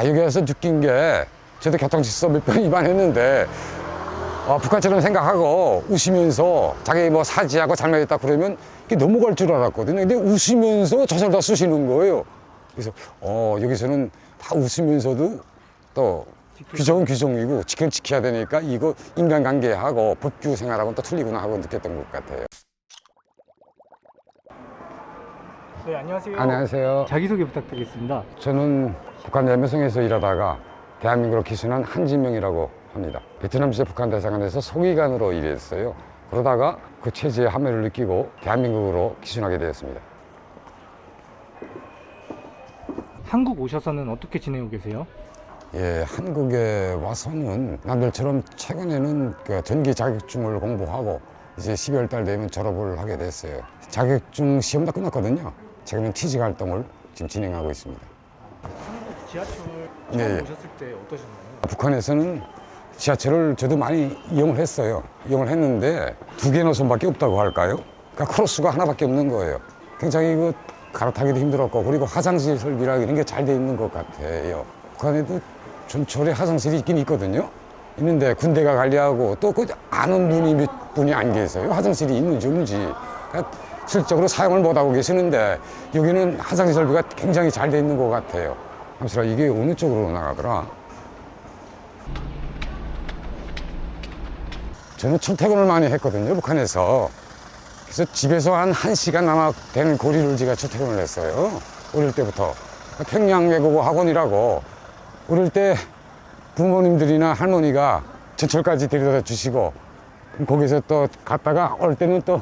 여기에서 느낀 게 저도 교통질서 몇 번 위반했는데 북한처럼 생각하고 웃으면서 자기 뭐 사지하고 잘못했다 그러면 이게 넘어갈 줄 알았거든요. 근데 웃으면서 저절 다 쓰시는 거예요. 그래서 여기서는 다 웃으면서도 또 규정은 규정이고 지켜는 지켜야 되니까 이거 인간관계하고 법규 생활하고는 또 틀리구나 하고 느꼈던 것 같아요. 네, 안녕하세요. 안녕하세요. 자기소개 부탁드리겠습니다. 저는 북한 예매성에서 일하다가 대한민국으로 기순한 한진명이라고 합니다. 베트남 시절 북한 대사관에서 소기관으로 일했어요. 그러다가 그 체제의 함의를 느끼고 대한민국으로 기순하게 되었습니다. 한국 오셔서는 어떻게 지내고 계세요? 예, 한국에 와서는 남들처럼 최근에는 그 전기 자격증을 공부하고 이제 12월 달 되면 졸업을 하게 됐어요. 자격증 시험 다 끝났거든요. 최근에 취직 활동을 지금 진행하고 있습니다. 한국 지하철 처음 예. 오셨을 때 어떠셨나요? 북한에서는 지하철을 저도 많이 이용을 했어요. 이용을 했는데 2개 노선밖에 없다고 할까요? 그러니까 크로스가 하나밖에 없는 거예요. 굉장히 그 갈아타기도 힘들었고, 그리고 화장실 설비라 이런 게 잘 돼 있는 것 같아요. 북한에도 전철에 화장실이 있긴 있거든요. 있는데 군대가 관리하고 또 그 아는 분이 몇 분이 안 계세요. 화장실이 있는지 없는지. 그러니까 실적으로 사용을 못 하고 계시는데 여기는 화장실 설비가 굉장히 잘 돼 있는 것 같아요. 잠시라, 이게 어느 쪽으로 나가더라? 저는 출퇴근을 많이 했거든요, 북한에서. 그래서 집에서 한 1시간 아마 되는 거리를 제가 출퇴근을 했어요. 어릴 때부터. 평양 외국어 학원이라고 어릴 때 부모님들이나 할머니가 전철까지 데려다 주시고 거기서 또 갔다가 올 때는 또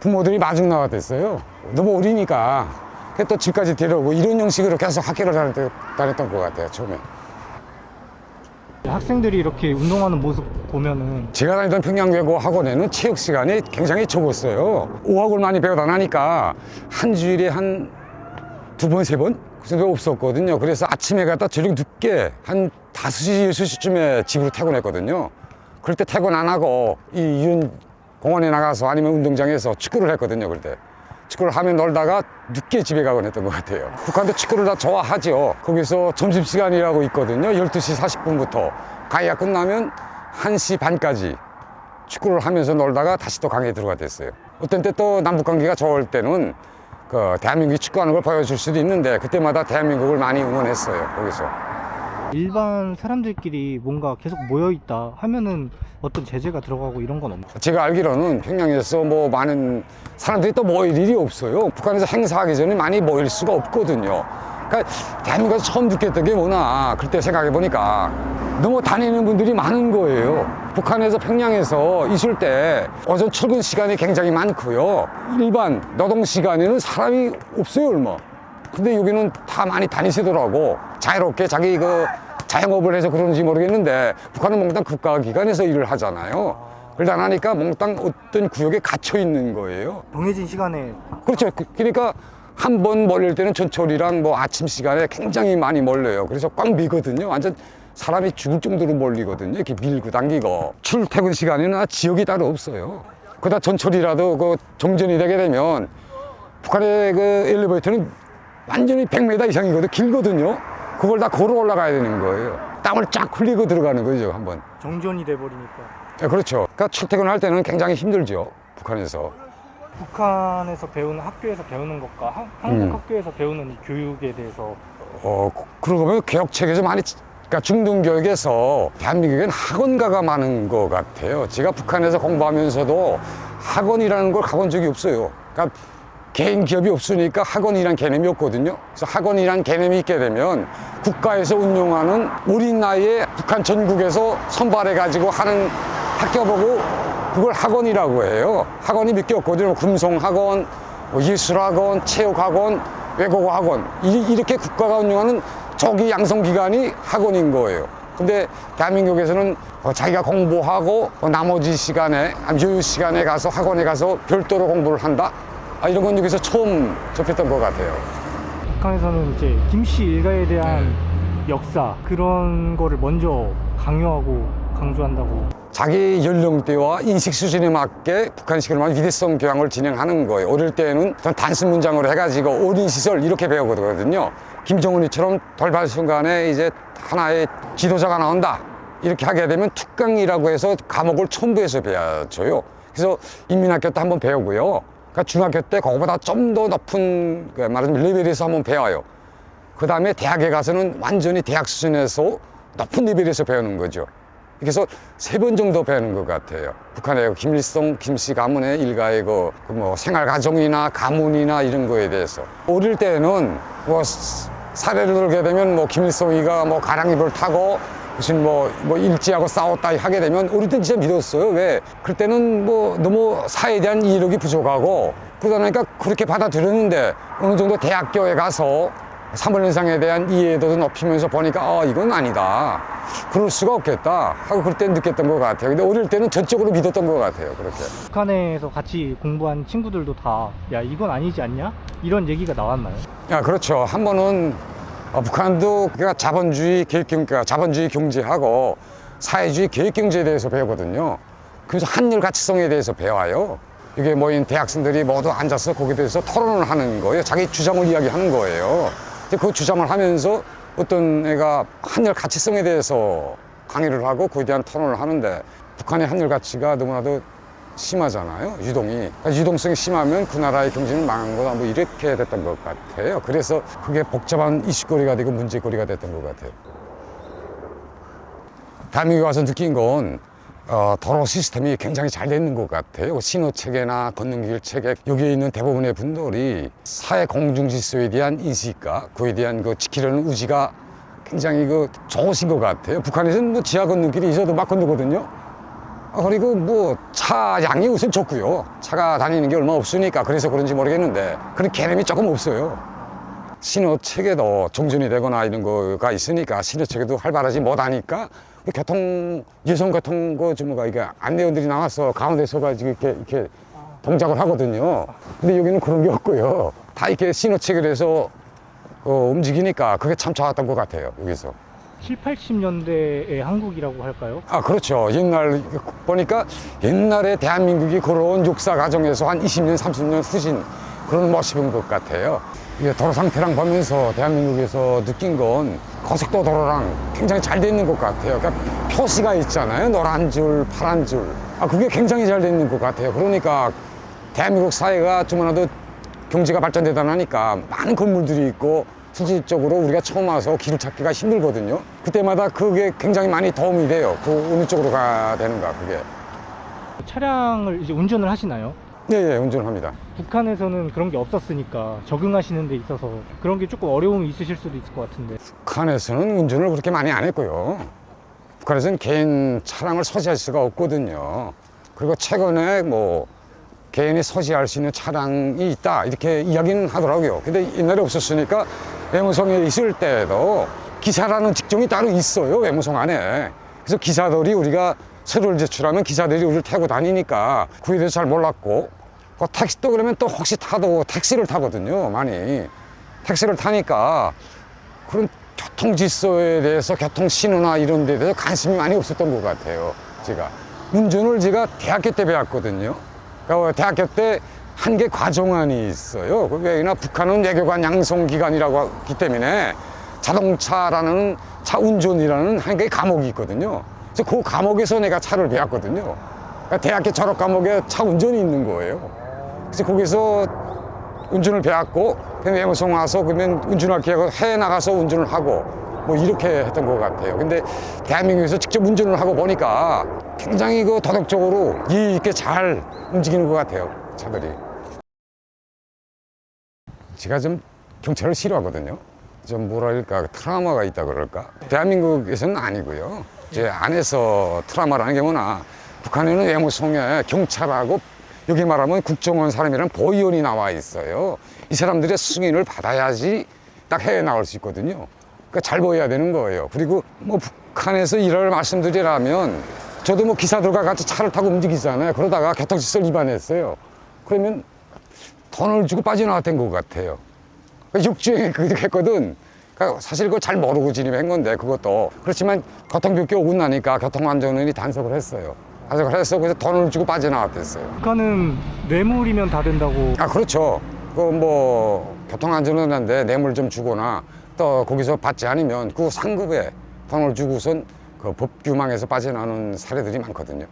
부모들이 마중 나왔댔어요. 너무 어리니까. 또 집까지 데려오고 이런 형식으로 계속 학교를 다녔던 것 같아요, 처음에. 학생들이 이렇게 운동하는 모습 보면은 제가 다니던 평양외고 학원에는 체육 시간이 굉장히 적었어요. 어학을 많이 배우다 나니까 한 주일에 한 2번, 3번? 그 정도 없었거든요. 그래서 아침에 갔다 저녁 늦게 한 5시, 6시쯤에 집으로 퇴근했거든요. 그럴 때 퇴근 안 하고 이 이런 공원에 나가서 아니면 운동장에서 축구를 했거든요, 그럴 때. 축구를 하면 놀다가 늦게 집에 가곤 했던 것 같아요. 북한도 축구를 다 좋아하죠. 거기서 점심시간이라고 있거든요. 12시 40분부터. 강의가 끝나면 1시 반까지 축구를 하면서 놀다가 다시 또 강의에 들어가 됐어요. 어떤 때 또 남북관계가 좋을 때는 그 대한민국이 축구하는 걸 보여줄 수도 있는데 그때마다 대한민국을 많이 응원했어요, 거기서. 일반 사람들끼리 뭔가 계속 모여있다 하면은 어떤 제재가 들어가고 이런 건 없나요? 제가 알기로는 평양에서 뭐 많은 사람들이 또 모일 일이 없어요. 북한에서 행사하기 전에 많이 모일 수가 없거든요. 그러니까 대한민국에서 처음 느꼈던 게 뭐나 그때 생각해 보니까 너무 다니는 분들이 많은 거예요. 북한에서 평양에서 있을 때 오전 출근 시간이 굉장히 많고요. 일반 노동 시간에는 사람이 없어요, 얼마. 근데 여기는 다 많이 다니시더라고. 자유롭게 자기 그 자영업을 해서 그런지 모르겠는데 북한은 몽땅 국가기관에서 일을 하잖아요. 그러다 나니까 몽땅 어떤 구역에 갇혀 있는 거예요. 정해진 시간에 그렇죠. 그러니까 한 번 몰릴 때는 전철이랑 뭐 아침 시간에 굉장히 많이 몰려요. 그래서 꽉 미거든요. 완전 사람이 죽을 정도로 몰리거든요. 이렇게 밀고 당기고. 출퇴근 시간에는 지역이 따로 없어요. 그러다 전철이라도 그 정전이 되게 되면 북한의 그 엘리베이터는 완전히 100m 이상이거든요. 길거든요. 그걸 다 걸어 올라가야 되는 거예요. 땀을 쫙 흘리고 들어가는 거죠, 한번. 정전이 돼버리니까. 네, 그렇죠. 그러니까 출퇴근할 때는 굉장히 힘들죠, 북한에서. 북한에서 배우는 학교에서 배우는 것과 한국 학교에서 배우는 이 교육에 대해서 그러고 보면 교육책에서 많이, 그러니까 중등교육에서 대한민국엔 학원가가 많은 것 같아요. 제가 북한에서 공부하면서도 학원이라는 걸 가본 적이 없어요. 그러니까 개인 기업이 없으니까 학원이란 개념이 없거든요. 그래서 학원이란 개념이 있게 되면 국가에서 운영하는 어린 나이에 북한 전국에서 선발해가지고 하는 학교 보고 그걸 학원이라고 해요. 학원이 몇 개 없거든요. 금송학원, 예술학원, 체육학원, 외국어 학원. 이렇게 국가가 운영하는 조기 양성기관이 학원인 거예요. 근데 대한민국에서는 자기가 공부하고 나머지 시간에, 여유 시간에 가서 학원에 가서 별도로 공부를 한다? 이런 건 여기서 처음 접했던 것 같아요. 북한에서는 이제 김씨 일가에 대한 역사 그런 거를 먼저 강요하고 강조한다고. 자기 연령대와 인식 수준에 맞게 북한식으로만 위대성 교양을 진행하는 거예요. 어릴 때는 단순 문장으로 해가지고 어린시설 이렇게 배우거든요. 김정은이처럼 돌발 순간에 이제 하나의 지도자가 나온다. 이렇게 하게 되면 특강이라고 해서 과목을 첨부해서 배워줘요. 그래서 인민학교 때 한번 배우고요. 그러니까 중학교 때 그거보다 좀 더 높은 말하자면 레벨에서 한번 배워요. 그 다음에 대학에 가서는 완전히 대학 수준에서 높은 레벨에서 배우는 거죠. 그래서 3번 정도 배우는 것 같아요. 북한의 김일성, 김씨 가문의 일가의 뭐 생활 과정이나 가문이나 이런 거에 대해서. 어릴 때는 뭐 사례를 들게 되면 뭐 김일성이가 뭐 가랑이를 타고 무슨 뭐 일제하고 싸웠다 하게 되면 어릴 때 진짜 믿었어요. 왜? 그때는 뭐 너무 사회에 대한 이해력이 부족하고 그러다 보니까 그렇게 받아들였는데 어느 정도 대학교에 가서 3.1현상에 대한 이해도도 높이면서 보니까 이건 아니다. 그럴 수가 없겠다 하고 그때 느꼈던 것 같아요. 근데 어릴 때는 전적으로 믿었던 것 같아요. 그렇게. 북한에서 같이 공부한 친구들도 다 야 이건 아니지 않냐? 이런 얘기가 나왔나요? 그렇죠. 한 번은 북한도 그러니까 자본주의 자본주의 경제하고 사회주의 계획 경제에 대해서 배우거든요. 그래서 한일 가치성에 대해서 배워요. 이게 모인 대학생들이 모두 앉아서 거기에 대해서 토론을 하는 거예요. 자기 주장을 이야기하는 거예요. 그 주장을 하면서 어떤 애가 한일 가치성에 대해서 강의를 하고 그에 대한 토론을 하는데 북한의 한일 가치가 너무나도 심하잖아요. 유동이. 그러니까 유동성이 심하면 그 나라의 경제는 망한 거다. 뭐 이렇게 됐던 것 같아요. 그래서 그게 복잡한 이슈거리가 되고 문제거리가 됐던 것 같아요. 대한민국에 와서 느낀 건 도로 시스템이 굉장히 잘 되는 것 같아요. 신호체계나 걷는길 체계 여기에 있는 대부분의 분들이 사회 공중질서에 대한 인식과 그에 대한 지키려는 의지가 굉장히 좋으신 것 같아요. 북한에서는 뭐 지하 걷는길이 있어도 막 건너거든요. 그리고 뭐 차 양이 우선 좋고요. 차가 다니는 게 얼마 없으니까 그래서 그런지 모르겠는데 그런 개념이 조금 없어요. 신호체계도 정전이 되거나 이런 거가 있으니까 신호체계도 활발하지 못하니까 예송교통 이게 안내원들이 나와서 가운데 서가지고 이렇게 동작을 하거든요. 근데 여기는 그런 게 없고요. 다 이렇게 신호체계를 해서 움직이니까 그게 참 좋았던 것 같아요. 여기서. 7, 80년대의 한국이라고 할까요? 그렇죠. 옛날 보니까 옛날에 대한민국이 걸어온 역사 과정에서 한 20년, 30년 후진 그런 모습인 것 같아요. 이게 도로 상태랑 보면서 대한민국에서 느낀 건 고속도로랑 굉장히 잘 돼 있는 것 같아요. 그러니까 표시가 있잖아요. 노란 줄, 파란 줄. 그게 굉장히 잘 돼 있는 것 같아요. 그러니까 대한민국 사회가 좀이라도 경제가 발전되다 나니까 많은 건물들이 있고 실질적으로 우리가 처음 와서 길을 찾기가 힘들거든요. 그때마다 그게 굉장히 많이 도움이 돼요. 어느 쪽으로 가야 되는가, 그게. 차량을 이제 운전을 하시나요? 예, 운전을 합니다. 북한에서는 그런 게 없었으니까 적응하시는 데 있어서 그런 게 조금 어려움이 있으실 수도 있을 것 같은데. 북한에서는 운전을 그렇게 많이 안 했고요. 북한에서는 개인 차량을 소지할 수가 없거든요. 그리고 최근에 뭐 개인이 소지할 수 있는 차량이 있다 이렇게 이야기는 하더라고요. 근데 옛날에 없었으니까 외무성에 있을 때도 기사라는 직종이 따로 있어요. 외무성 안에. 그래서 기사들이 우리가 서류를 제출하면 기사들이 우리를 타고 다니니까 그에 대해서 잘 몰랐고 택시도 그러면 또 혹시 타도 택시를 타거든요. 많이. 택시를 타니까 그런 교통 질서에 대해서 교통 신호나 이런 데에 대해서 관심이 많이 없었던 것 같아요. 제가 운전을 제가 대학교 때 배웠거든요. 그러니까 대학교 때 한 개 과정안이 있어요. 왜냐 북한은 외교관 양성기관이라고 하기 때문에 자동차라는 차 운전이라는 한 개의 과목이 있거든요. 그래서 그 과목에서 내가 차를 배웠거든요. 그러니까 대학교 졸업 과목에 차 운전이 있는 거예요. 그래서 거기서 운전을 배웠고 외무성 와서 그러면 운전할 기회가 해외 나가서 운전을 하고 뭐 이렇게 했던 것 같아요. 근데 대한민국에서 직접 운전을 하고 보니까 굉장히 도덕적으로 이해 있게 잘 움직이는 것 같아요. 차들이. 제가 좀 경찰을 싫어하거든요. 좀 뭐랄까 트라우마가 있다 그럴까. 대한민국에서는 아니고요. 제 안에서 트라우마라는 게 뭐나 북한에는 외무성에 경찰하고 여기 말하면 국정원 사람이랑 보위원이 나와 있어요. 이 사람들의 승인을 받아야지 딱 해외 나올 수 있거든요. 그러니까 잘 보여야 되는 거예요. 그리고 뭐 북한에서 일을 말씀드리라면 저도 뭐 기사들과 같이 차를 타고 움직이잖아요. 그러다가 교통질서를 위반했어요. 그러면 돈을 주고 빠져나왔던 것 같아요. 육주에 그렇게 했거든. 그러니까 사실 그거 잘 모르고 진입한 건데 그것도 그렇지만 교통교육이 오고 나니까 교통안전원이 단속을 했어요. 단속을 해서 그래서 돈을 주고 빠져나왔댔어요. 북한은 뇌물이면 다 된다고. 그렇죠. 그 뭐 교통안전원인데 뇌물 좀 주거나 또 거기서 받지 않으면 그 상급에 돈을 주고선 그 법규망에서 빠져나오는 사례들이 많거든요.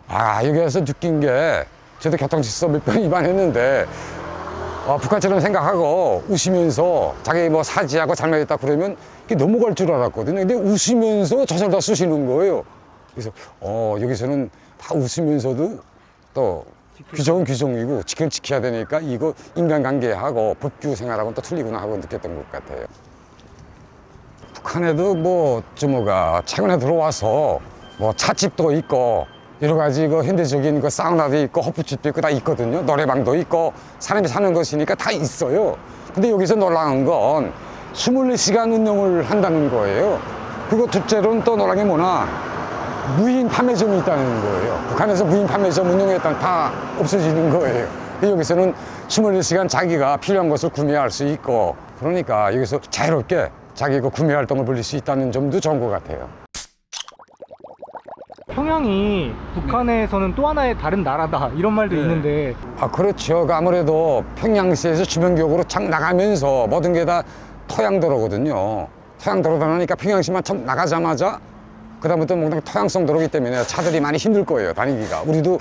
아, 여기에서 느낀 게 저도 교통질서 몇 번 위반했는데 북한처럼 생각하고 웃으면서 자기 뭐 사지하고 잘못했다 그러면 이게 넘어갈 줄 알았거든요. 근데 웃으면서 저절로 쓰시는 거예요. 그래서 여기서는 다 웃으면서도 또 규정은 규정이고 지켜는 지켜야 되니까 이거 인간관계하고 법규 생활하고는 또 틀리구나 하고 느꼈던 것 같아요. 북한에도 뭐 뭐가 최근에 들어와서 뭐 찻집도 있고 여러 가지 그 현대적인 그 사우나도 있고 호프집도 있고 다 있거든요. 노래방도 있고 사람이 사는 것이니까 다 있어요. 근데 여기서 놀라운 건 24시간 운영을 한다는 거예요. 그리고 둘째로는 또 놀라운 게 뭐나 무인 판매점이 있다는 거예요. 북한에서 무인 판매점 운영했다면 다 없어지는 거예요. 근데 여기서는 24시간 자기가 필요한 것을 구매할 수 있고 그러니까 여기서 자유롭게 자기 그 구매 활동을 벌릴 수 있다는 점도 좋은 것 같아요. 평양이 북한에서는 또 하나의 다른 나라다 이런 말도 있는데 아, 그렇죠. 그 아무래도 평양시에서 주변국으로 착 나가면서 모든 게 다 토양도로거든요. 토양도로다 보니까 평양시만 처음 나가자마자 그다음부터 뭐 토양성 도로기 때문에 차들이 많이 힘들 거예요, 다니기가. 우리도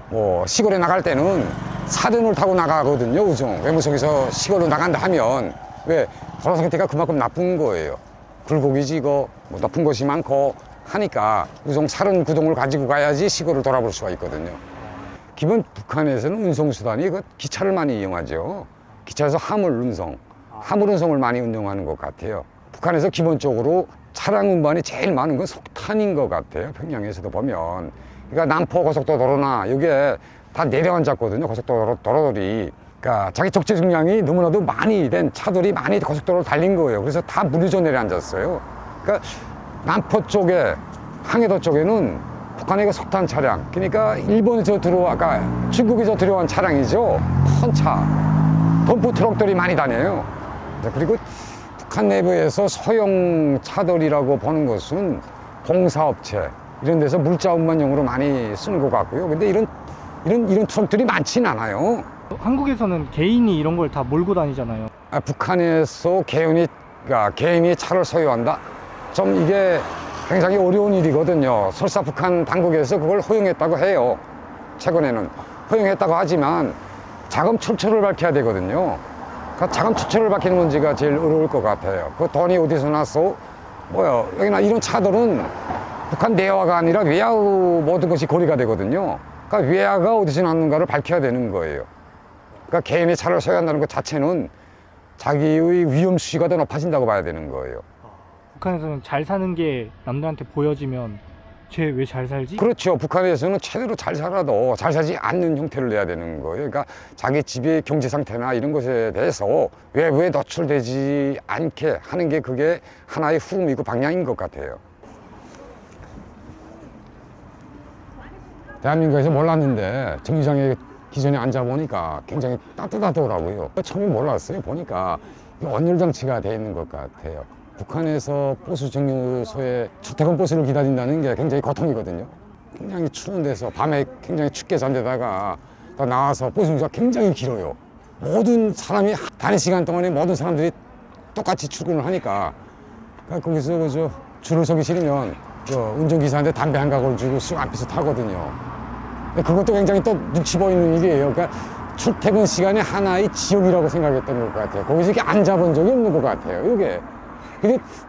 뭐 시골에 나갈 때는 사륜을 타고 나가거든요, 우정. 외무성에서 시골로 나간다 하면 왜 도로 상태가 그만큼 나쁜 거예요. 굴곡이지고 뭐 높은 곳이 많고 하니까 우정 사륜 구동을 가지고 가야지 시골을 돌아볼 수가 있거든요. 기본 북한에서는 운송수단이 그 기차를 많이 이용하죠. 기차에서 화물 운송을 많이 운영하는 것 같아요. 북한에서 기본적으로 차량 운반이 제일 많은 건 석탄인 것 같아요. 평양에서도 보면. 그러니까 남포 고속도로나 이게 다 내려앉았거든요. 고속도로들이. 그러니까 자기 적재 중량이 너무나도 많이 된 차들이 많이 고속도로를 달린 거예요. 그래서 다 무리져 내려앉았어요. 그러니까 남포 쪽에, 항해도 쪽에는 북한의 그 석탄 차량, 그러니까 일본에서 아까 중국에서 들어온 차량이죠. 큰 차, 덤프 트럭들이 많이 다녀요. 그리고 북한 내부에서 소형 차들이라고 보는 것은 공사업체 이런 데서 물자 운반용으로 많이 쓰는 것 같고요. 근데 이런 트럭들이 많지는 않아요. 한국에서는 개인이 이런 걸 다 몰고 다니잖아요. 북한에서 개인이 차를 소유한다? 좀 이게 굉장히 어려운 일이거든요. 설사 북한 당국에서 그걸 허용했다고 해요. 최근에는 허용했다고 하지만 자금 출처를 밝혀야 되거든요. 그 자금 출처를 밝히는 문제가 제일 어려울 것 같아요. 그 돈이 어디서 났어? 여기나 이런 차들은 북한 내화가 아니라 외화의 모든 것이 거래가 되거든요. 그러니까 외화가 어디서 났는가를 밝혀야 되는 거예요. 그러니까 개인의 차를 소유한다는 것 자체는 자기의 위험수위가 더 높아진다고 봐야 되는 거예요. 북한에서는 잘 사는 게 남들한테 보여지면 쟤 왜 잘 살지? 그렇죠. 북한에서는 최대로 잘 살아도 잘 살지 않는 형태를 내야 되는 거예요. 그러니까 자기 집의 경제 상태나 이런 것에 대해서 외부에 노출되지 않게 하는 게 그게 하나의 흐름이고 방향인 것 같아요. 대한민국에서 몰랐는데 정류장에 기존에 앉아보니까 굉장히 따뜻하더라고요. 처음에 몰랐어요. 보니까 온열 장치가 되어 있는 것 같아요. 북한에서 버스 정류소에 출퇴근 버스를 기다린다는 게 굉장히 고통이거든요. 굉장히 추운 데서 밤에 굉장히 춥게 잔데다가 또 나와서 버스 정류소가 굉장히 길어요. 모든 사람이 다른 시간 동안에 모든 사람들이 똑같이 출근을 하니까 그러니까 거기서 줄을 서기 싫으면 운전기사한테 담배 한 가구를 주고 쓱 앞에서 타거든요. 근데 그것도 굉장히 또 눈치 보이는 일이에요. 그러니까 출퇴근 시간이 하나의 지옥이라고 생각했던 것 같아요. 거기서 이렇게 앉아본 적이 없는 것 같아요. 이게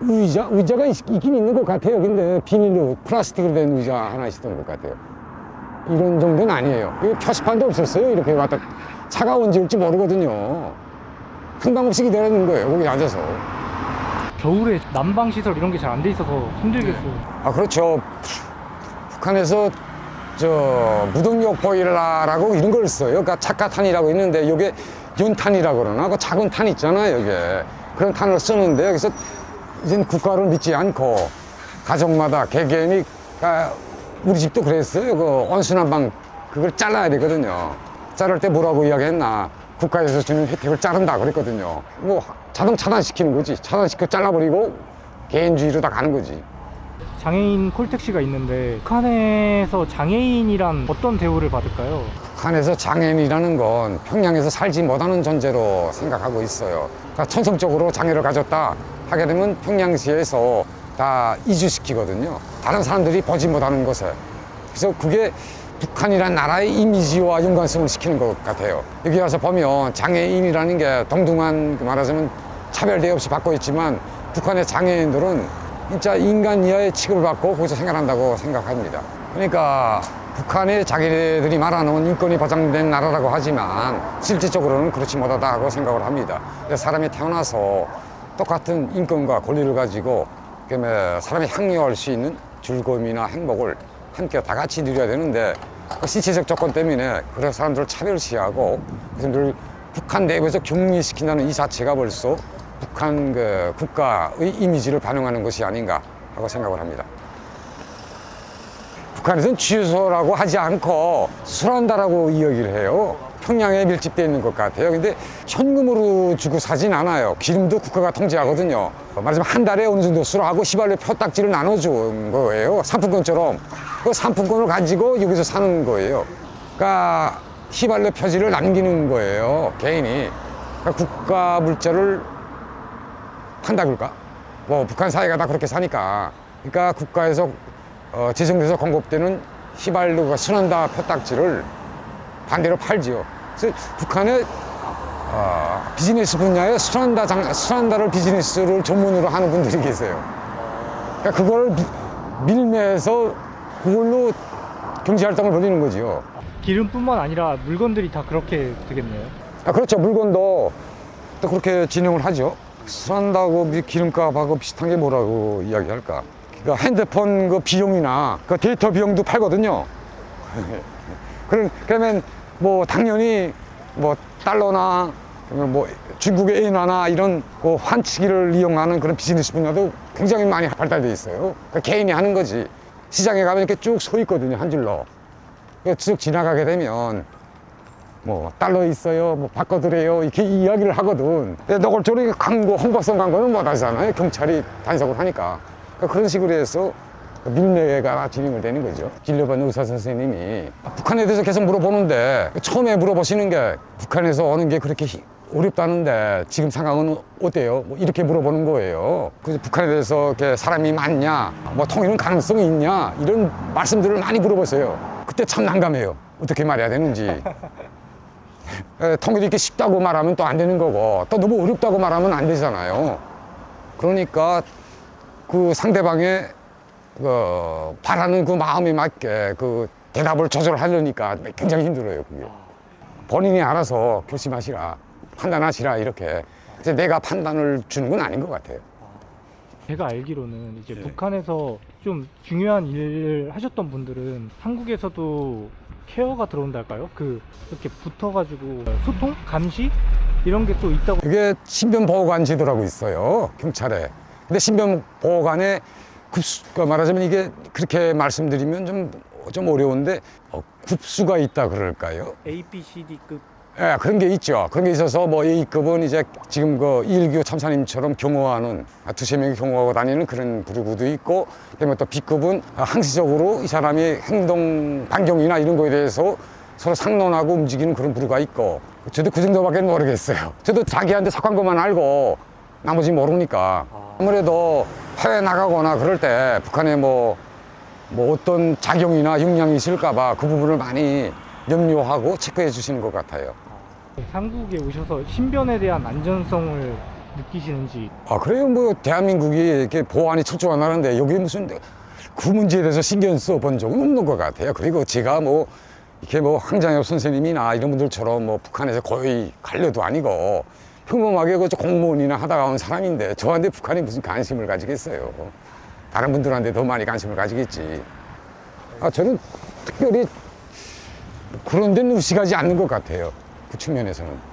의자가 있긴 있는 것 같아요. 근데 비닐로 플라스틱으로 된 의자 하나 있었던 것 같아요. 이런 정도는 아니에요. 이거 표시판도 없었어요. 이렇게 왔다 차가 언제 올지 모르거든요. 한 방 없이 기다리는 거예요. 거기 앉아서. 겨울에 난방 시설 이런 게 잘 안 돼 있어서 힘들겠어요. 아, 그렇죠. 북한에서 무동력 보일러라고 이런 걸 써요. 그러니까 착화탄이라고 있는데 이게 연탄이라고 그러나 그 작은 탄 있잖아요. 이게 그런 탄을 쓰는데 여기서 이제 국가를 믿지 않고 가정마다 개개인이 우리 집도 그랬어요. 그 온수난방 그걸 잘라야 되거든요. 자를 때 뭐라고 이야기했나? 국가에서 주는 혜택을 자른다 그랬거든요. 뭐 자동 차단시키는 거지. 차단시켜 잘라버리고 개인주의로 다 가는 거지. 장애인 콜택시가 있는데 북한에서 장애인이란 어떤 대우를 받을까요? 북한에서 장애인이라는 건 평양에서 살지 못하는 존재로 생각하고 있어요. 다 천성적으로 장애를 가졌다 하게 되면 평양시에서 다 이주시키거든요. 다른 사람들이 보지 못하는 것에. 그래서 그게 북한이라는 나라의 이미지와 연관성을 시키는 것 같아요. 여기 와서 보면 장애인이라는 게 동등한, 말하자면 차별대 없이 받고 있지만 북한의 장애인들은 진짜 인간 이하의 취급을 받고 거기서 생활한다고 생각합니다. 그러니까 북한의 자기들이 말하는 인권이 보장된 나라라고 하지만 실질적으로는 그렇지 못하다고 생각을 합니다. 사람이 태어나서 똑같은 인권과 권리를 가지고 사람이 향유할 수 있는 즐거움이나 행복을 함께 다 같이 누려야 되는데 그 신체적 조건 때문에 그런 사람들을 차별시하고 그 사람들을 북한 내부에서 격리시킨다는 이 자체가 벌써 북한 그 국가의 이미지를 반영하는 것이 아닌가 하고 생각을 합니다. 북한에서는 주유소라고 하지 않고 술한다라고 이야기를 해요. 평양에 밀집되어 있는 것 같아요. 근데 현금으로 주고 사진 않아요. 기름도 국가가 통제하거든요. 말하자면 한 달에 어느 정도 술하고 휘발유 표딱지를 나눠준 거예요. 상품권처럼. 그 상품권을 가지고 여기서 사는 거예요. 그러니까 휘발유 표지를 남기는 거예요. 개인이. 그러니까 국가 물자를 판다 그럴까? 뭐 북한 사회가 다 그렇게 사니까. 그러니까 국가에서 제정돼서 공급되는 휘발유가 순환다 표딱지를 반대로 팔지요. 그래서 북한의 비즈니스 분야에 순환다를 비즈니스를 전문으로 하는 분들이 계세요. 그러니까 그걸 밀매해서 그걸로 경제활동을 벌이는 거지요. 기름뿐만 아니라 물건들이 다 그렇게 되겠네요. 그렇죠. 물건도 또 그렇게 진행을 하죠. 순환다고 기름값하고 비슷한 게 뭐라고 이야기할까? 그러니까 핸드폰 그 비용이나 그 데이터 비용도 팔거든요. 그러면 뭐 당연히 뭐 달러나 뭐 중국의 엔화나 이런 그 환치기를 이용하는 그런 비즈니스 분야도 굉장히 많이 발달돼 있어요. 그러니까 개인이 하는 거지. 시장에 가면 이렇게 쭉 서 있거든요, 한 줄로. 쭉 지나가게 되면 뭐 달러 있어요, 뭐 바꿔드려요 이렇게 이야기를 하거든. 근데 노골적으로 광고, 홍보성 광고는 못 하잖아요. 경찰이 단속을 하니까. 그러니까 그런 식으로 해서 밀매가 진행을 되는 거죠. 진료받는 의사 선생님이 북한에 대해서 계속 물어보는데 처음에 물어보시는 게 북한에서 오는 게 그렇게 어렵다는데 지금 상황은 어때요? 뭐 이렇게 물어보는 거예요. 그래서 북한에 대해서 이렇게 사람이 많냐, 뭐 통일은 가능성이 있냐 이런 말씀들을 많이 물어보세요. 그때 참 난감해요. 어떻게 말해야 되는지. 통일이 이렇게 쉽다고 말하면 또 안 되는 거고 또 너무 어렵다고 말하면 안 되잖아요. 그러니까 그 상대방의 바라는 그 마음에 맞게 그 대답을 조절하려니까 굉장히 힘들어요, 그게. 본인이 알아서 결심하시라, 판단하시라, 이렇게. 그래서 내가 판단을 주는 건 아닌 것 같아요. 제가 알기로는 이제 네. 북한에서 좀 중요한 일을 하셨던 분들은 한국에서도 케어가 들어온달까요? 이렇게 붙어가지고 소통? 감시? 이런 게 또 있다고. 이게 신변보호관 제도라고 있어요, 경찰에. 근데 신변보호관에 말하자면 이게 그렇게 말씀드리면 좀 어려운데 급수가 있다 그럴까요? A, B, C, D급. 예, 그런 게 있죠. 그런 게 있어서 뭐 A급은 이제 지금 그 119 참사님처럼 경호하는 두세 명이 경호하고 다니는 그런 부류구도 있고, 그다음에 또 B급은 항시적으로 이 사람의 행동 반경이나 이런 거에 대해서 서로 상론하고 움직이는 그런 부류가 있고, 저도 그 정도밖에 모르겠어요. 저도 자기한테 속한 것만 알고 나머지 모르니까. 아무래도 해외 나가거나 그럴 때 북한에 뭐 어떤 작용이나 역량이 있을까봐 그 부분을 많이 염려하고 체크해 주시는 것 같아요. 한국에 오셔서 신변에 대한 안전성을 느끼시는지. 그래요. 뭐 대한민국이 이렇게 보안이 철저하다는데 여기 무슨 그 문제에 대해서 신경 써 본 적은 없는 것 같아요. 그리고 제가 뭐 이렇게 뭐 황장엽 선생님이나 이런 분들처럼 뭐 북한에서 거의 관료도 아니고 평범하게 그 공무원이나 하다가 온 사람인데 저한테 북한이 무슨 관심을 가지겠어요. 다른 분들한테 더 많이 관심을 가지겠지. 저는 특별히 그런 데는 의식하지 않는 것 같아요. 그 측면에서는.